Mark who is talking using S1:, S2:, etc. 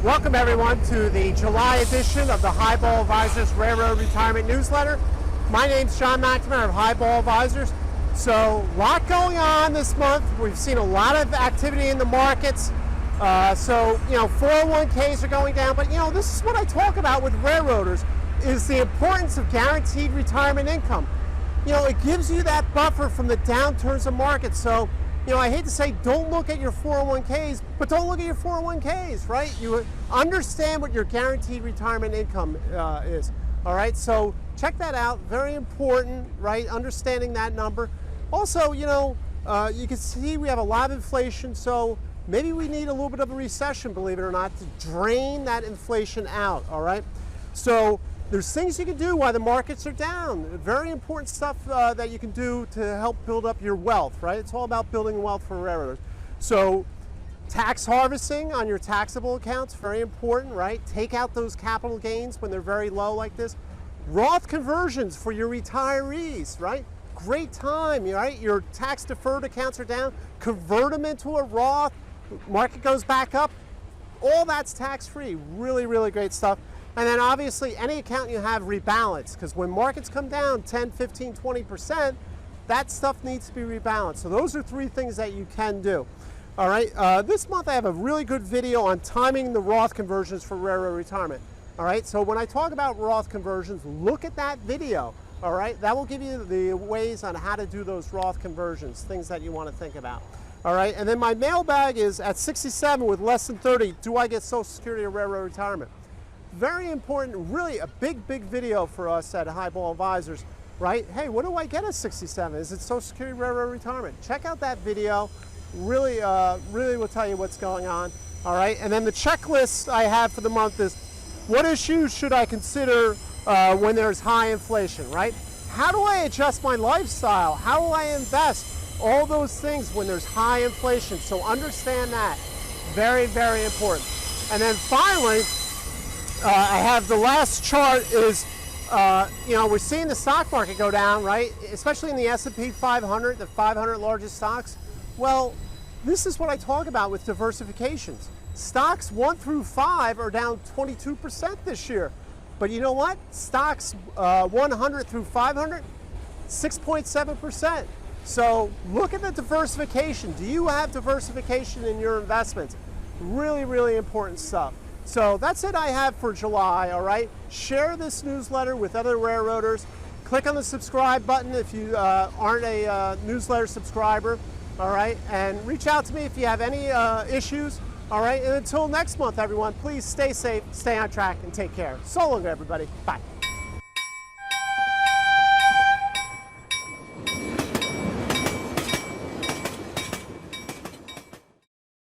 S1: Welcome everyone to the July edition of the Highball Advisors Railroad Retirement Newsletter. My name's John McNamara of Highball Advisors. So, a lot going on this month. We've seen a lot of activity in the markets. 401ks are going down, but this is what I talk about with railroaders, is the importance of guaranteed retirement income. It gives you that buffer from the downturns of markets. So, I hate to say don't look at your 401ks, but don't look at your 401ks, right? You understand what your guaranteed retirement income is, all right? So check that out, very important, right? Understanding that number. Also, you can see we have a lot of inflation, so maybe we need a little bit of a recession, believe it or not, to drain that inflation out, all right? So there's things you can do while the markets are down. Very important stuff that you can do to help build up your wealth, right? It's all about building wealth for railroaders. So tax harvesting on your taxable accounts, very important, right? Take out those capital gains when they're very low like this. Roth conversions for your retirees, right? Great time, right? Your tax deferred accounts are down. Convert them into a Roth. Market goes back up. All that's tax-free. Really, really great stuff. And then obviously any account you have, rebalance, because when markets come down 10, 15, 20%, that stuff needs to be rebalanced. So those are three things that you can do. All right, this month I have a really good video on timing the Roth conversions for railroad retirement. All right, so when I talk about Roth conversions, look at that video. All right, that will give you the ways on how to do those Roth conversions, things that you want to think about. All right, and then my mailbag is at 67 with less than 30, do I get Social Security or railroad retirement? Very important, really a big video for us at Highball Advisors, right? Hey, what do I get at 67? Is it Social Security, railroad retirement? Check out that video. Really will tell you what's going on. All right, and then the checklist I have for the month is, what issues should I consider when there's high inflation, right? How do I adjust my lifestyle? How do I invest? All those things when there's high inflation. So understand that. Very important. And then finally, I have the last chart is, we're seeing the stock market go down, right? Especially in the S&P 500, the 500 largest stocks. Well, this is what I talk about with diversifications. Stocks 1 through 5 are down 22% this year. But you know what? Stocks 100 through 500, 6.7%. So look at the diversification. Do you have diversification in your investments? Really important stuff. So that's it I have for July, all right? Share this newsletter with other railroaders. Click on the subscribe button if you aren't a newsletter subscriber, all right? And reach out to me if you have any issues, all right? And until next month, everyone, please stay safe, stay on track, and take care. So long, everybody. Bye.